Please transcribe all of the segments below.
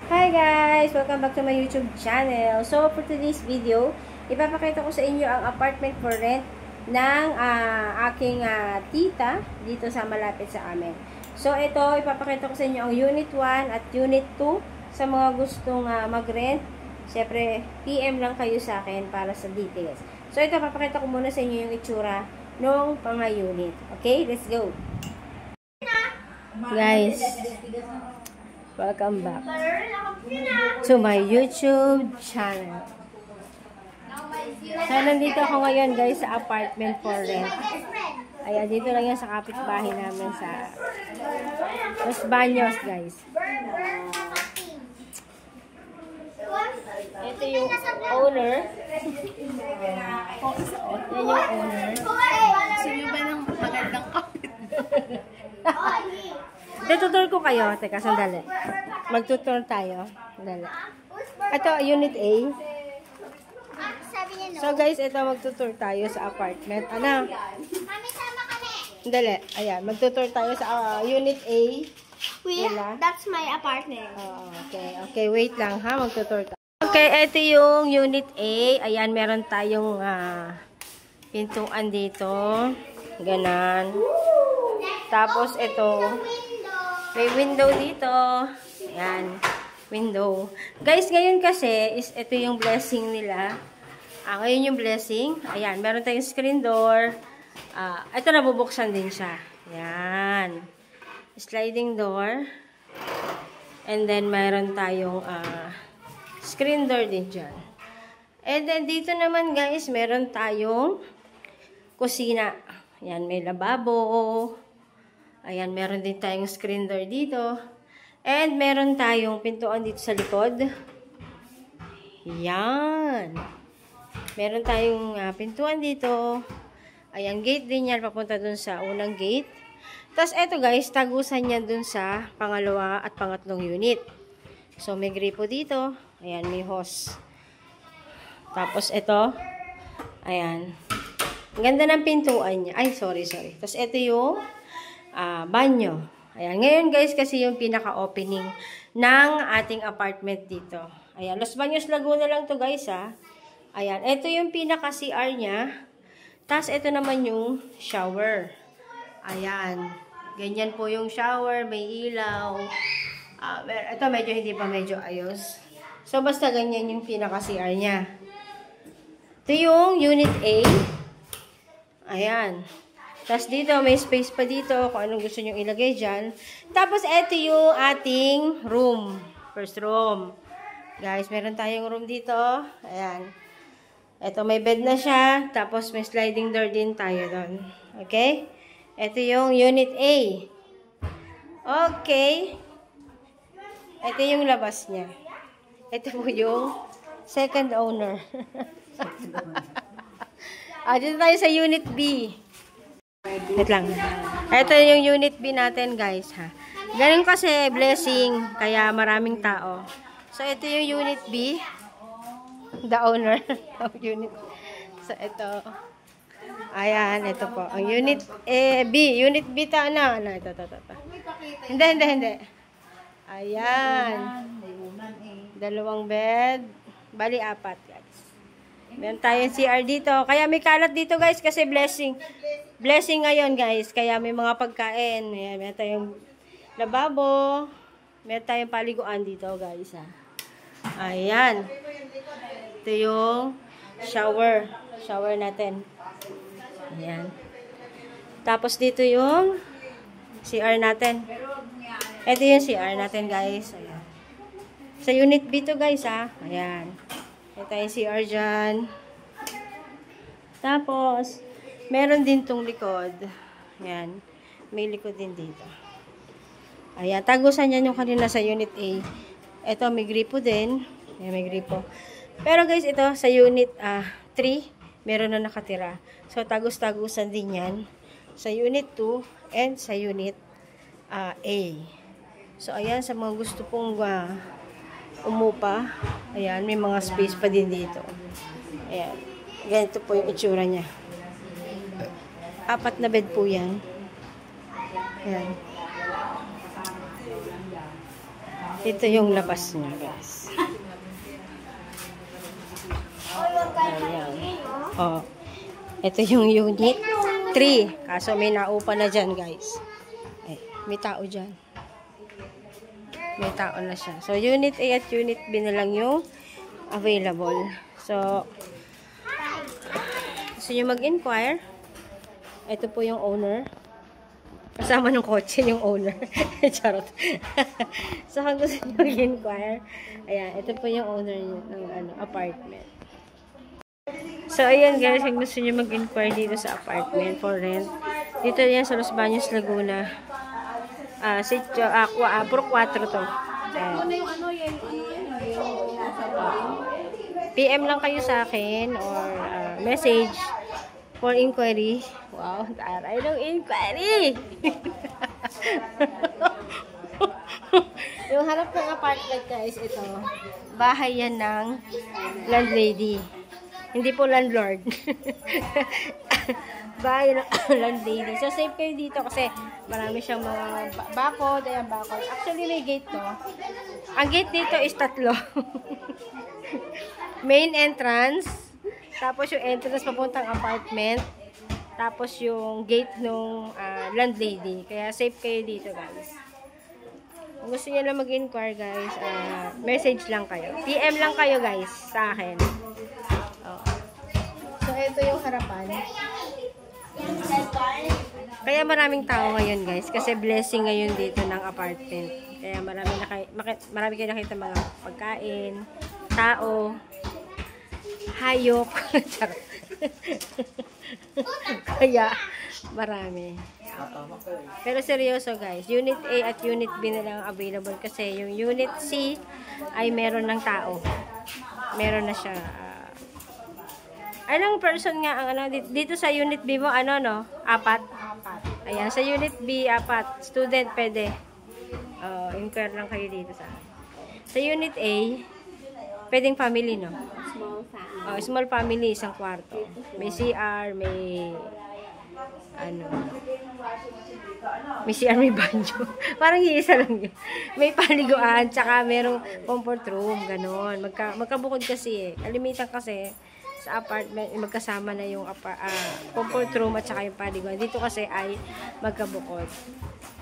Hi guys! Welcome back to my YouTube channel. So, for today's video, ipapakita ko sa inyo ang apartment for rent ng aking tita dito sa malapit sa amin. So, ito, ipapakita ko sa inyo ang Unit 1 at Unit 2 sa mga gustong mag-rent. Siyempre, PM lang kayo sa akin para sa details. So, ito, papakita ko muna sa inyo yung itsura ng pang-unit. Okay? Let's go! Guys, welcome back to my YouTube channel. So, nandito ako ngayon guys sa apartment for rent. Ayan, dito lang yan sa kapitbahay namin sa Los Baños guys. Ito yung owner. Yan yung owner. Sino ba ng magandang kapit? Tutur ko kayo. Teka, sandali. Magtutur tayo. Sandali. Ito, Unit A. So guys, ito magtutur tayo sa apartment. Ano? Sandali. Ayan, magtutur tayo sa Unit A. That's my apartment. Okay. Okay, wait lang ha. Magtutur tayo. Okay, ito yung Unit A. Ayan, meron tayong pintuan dito. Ganan. Tapos ito, may window dito. Ayan, window. Guys, ngayon kasi, ito yung blessing nila. Ngayon yung blessing. Ayan, meron tayong screen door. Ito nabubuksan din siya. Ayan. Sliding door. And then, meron tayong screen door din dyan. And then, dito naman guys, meron tayong kusina. Ayan, may lababo. Ayan, meron din tayong screen door dito. And meron tayong pintuan dito sa likod. Ayan. Meron tayong pintuan dito. Ayan, gate din yan. Papunta dun sa unang gate. Tapos, eto guys, tagusan yan dun sa pangalawa at pangatlong unit. So, may gripo dito. Ayan, may hose. Tapos, eto. Ayan. Ang ganda ng pintuan niya. Ay, sorry. Tapos, ito yung banyo. Ayan. Ngayon, guys, kasi yung pinaka-opening ng ating apartment dito. Ayan. Los Baños, Laguna lang to guys, ha. Ayan. Ito yung pinaka-CR niya. Tapos, ito naman yung shower. Ayan. Ganyan po yung shower. May ilaw. Ito, medyo ayos. So, basta ganyan yung pinaka-CR niya. Ito yung Unit A. Ayan. Tapos dito, may space pa dito kung anong gusto nyo ilagay dyan. Tapos, ito yung ating room. First room. Guys, meron tayong room dito. Ayan. Ito, may bed na siya. Tapos, may sliding door din tayo doon. Okay? Ito yung Unit A. Okay. Ito yung labas niya. Ito po yung second owner. Dito tayo sa Unit B. Wait lang. Ito yung Unit B natin, guys, ha. Ganun kasi, blessing, kaya maraming tao. So, ito yung Unit B. The owner of Unit. So, ito. Ayan, ito po. Ang Unit B. Unit B ta na. Ito. Hindi. Ayan. Dalawang bed. Bali, 4, guys. Meron tayong CR dito. Kaya may kalat dito guys kasi blessing. Blessing ngayon guys. Kaya may mga pagkain. Ayan, meron tayong lababo. Meron tayong paliguan dito guys. Ayan. Ito yung shower. Shower natin. Ayan. Tapos dito yung CR natin. Ito yung CR natin guys. Ayan. Sa Unit B to guys Ayan. Ito yung CR dyan. Tapos, meron din tong likod. Ayan. May likod din dito. Ayan. Tagusan yan yung kanina sa Unit A. Ito, may gripo din. Ayan, may gripo. Pero guys, ito, sa Unit 3, meron na nakatira. So, tagus-tagusan din yan. Sa Unit 2 and sa Unit A. So, ayan, sa mga gusto pong umupa. Ayan, may mga space pa din dito. Ayan. Ganito po yung itsura niya. 4 na bed po yan. Ayan. Ito yung labas niya, guys. Ayan. Oh. Ito yung unit 3. Kaso may naupa na dyan, guys. Eh, may tao dyan. May tao na siya. So, unit A at unit B na lang yung available. So, gusto nyo mag-inquire? Ito po yung owner. Kasama ng kotse yung owner. Charot. So, kung gusto nyo mag-inquire, ayan, ito po yung owner ng apartment. So, ayan guys, kung gusto nyo mag-inquire dito sa apartment for rent, dito yan sa Los Baños, Laguna. Sitio, puro 4 to. PM lang kayo sa akin or message for inquiry. Wow, taray ng inquiry! Yung harap ng apartment guys, ito. Bahay yan ng landlady. Hindi po landlord. Bahay ng landlady. So, safe kayo dito kasi marami siyang mga bakod. Ayan, bakod. Actually, may gate to. Ang gate dito is 3. Main entrance. Tapos yung entrance papuntang apartment. Tapos yung gate nung landlady. Kaya safe kayo dito, guys. Kung gusto niyo lang mag-inquire, guys, message lang kayo. PM lang kayo, guys, sa akin. So, ito yung harapan. Kaya maraming tao ngayon, guys. Kasi blessing ngayon dito ng apartment. Kaya marami kayo nakita mga pagkain, tao, hayop. Kaya marami. Pero seryoso, guys. Unit A at Unit B na lang available kasi yung Unit C ay meron ng tao. Meron na siya. Anong person nga ang dito sa Unit B mo, 4? Ayan, sa Unit B, 4. Student, pwede. Inquire lang kayo dito sa Unit A, pwedeng family, no? Small family. Small family, 1 kwarto. May CR, may may CR, may banyo. Parang iisa lang yun. May paliguan, tsaka merong comfort room, ganon. Magkabukod kasi eh. Kalimitan kasi, sa apartment, magkasama na yung comfort room at saka yung paliguan. Dito kasi ay magkabukod.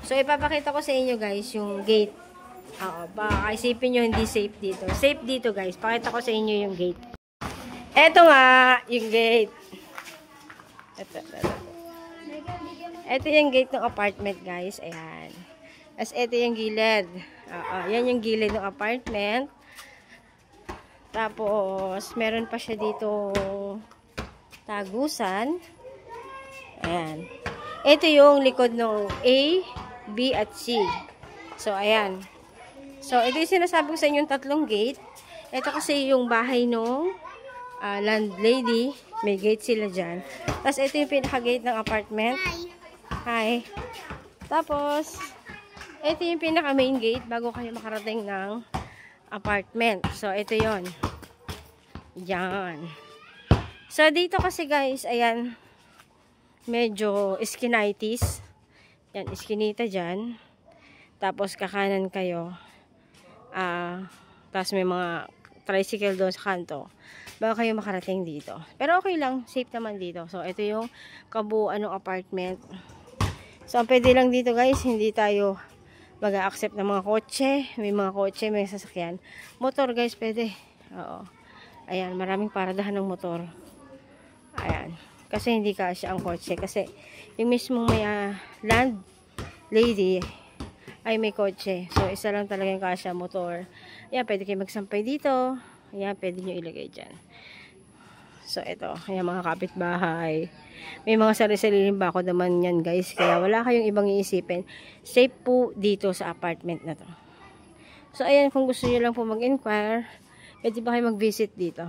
So, ipapakita ko sa inyo, guys, yung gate. Baka isipin nyo hindi safe dito. Safe dito, guys. Pakita ko sa inyo yung gate. Eto nga, yung gate. Ito yung gate ng apartment, guys. Ayan. As ito yung gilid. Yan yung gilid ng apartment. Tapos, meron pa siya dito tagusan. Ayan. Ito yung likod ng A, B, at C. So, ayan. So, ito yung sinasabi ko sa inyo yung 3 gate. Ito kasi yung bahay nung landlady. May gate sila dyan. Tapos, ito yung pinaka-gate ng apartment. Hi. Tapos, ito yung pinaka-main gate bago kayo makarating ng apartment. So, ito yon. Yan. So, dito kasi guys, ayan, medyo iskinitis. Yan, iskinita dyan. Tapos, kakanan kayo. Tapos, may mga tricycle doon sa kanto. Bago kayo makarating dito. Pero okay lang. Safe naman dito. So, ito yung kabuuan ng apartment. So, ang pwede lang dito guys, hindi tayo mag-accept ng mga kotse. May mga kotse, may sasakyan. Motor guys, pwede. Oo. Ayan, maraming paradahan ng motor. Ayan. Kasi hindi kasya ang kotse. Kasi yung mismong may land lady ay may kotse. So, isa lang talaga yung kasya motor. Ayan, pwede kayo magsampay dito. Ayan, pwede nyo ilagay dyan. So, ito. Ayan, mga kapitbahay. May mga sarili-sariling bako naman yan, guys. Kaya wala kayong ibang iisipin. Safe po dito sa apartment na to. So, ayan, kung gusto nyo lang po mag-inquire, pwede ba kayo mag-visit dito?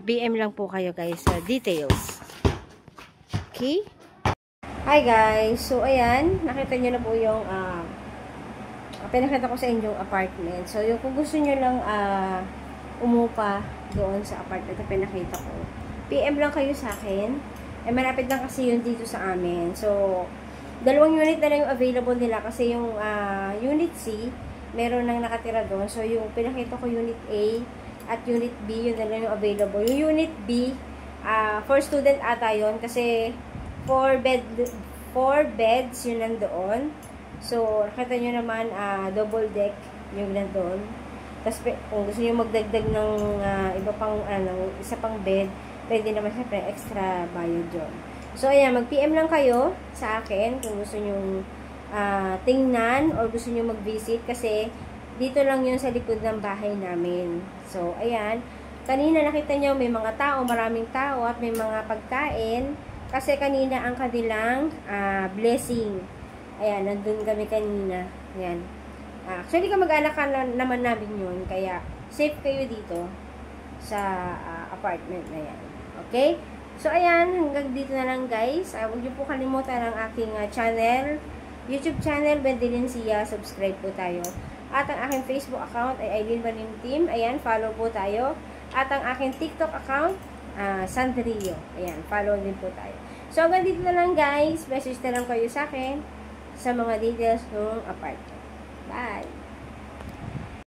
PM lang po kayo, guys, sa details. Okay? Hi, guys. So, ayan, nakita nyo na po yung pinakita ko sa inyong apartment. So, yung kung gusto nyo lang umupa doon sa apartment na pinakita ko, PM lang kayo sa akin. Malapit lang kasi yun dito sa amin. So, 2 unit na lang yung available nila kasi yung unit C meron nang nakatira doon. So, yung pinakita ko Unit A at Unit B, yun na lang yung available. Yung Unit B, for student ata yun kasi 4 beds yun nandoon. So, nakita nyo naman, double deck yung nandoon. Tapos, kung gusto nyo magdagdag ng iba pang, isa pang bed, pwede naman syempre extra bayad yun. So, ayan, mag-PM lang kayo sa akin kung gusto nyo tingnan or gusto nyo mag-visit kasi dito lang yun sa likod ng bahay namin. So, ayan. Kanina nakita nyo may mga tao, maraming tao at may mga pagkain kasi kanina ang kanilang blessing. Ayan, nandun kami kanina. Ayan. Actually, kamag-anak naman namin yun kaya safe kayo dito sa apartment na yan. Okay? So, ayan, hanggang dito na lang guys. Huwag niyo po kalimutan ang aking channel, YouTube channel, Bendelin Sia. Subscribe po tayo. At ang aking Facebook account ay Aileen Marim Team. Ayan, follow po tayo. At ang aking TikTok account, Sandrio. Ayan, follow din po tayo. So, hanggang dito na lang guys. Message na lang kayo sa akin sa mga details ng apartment. Bye!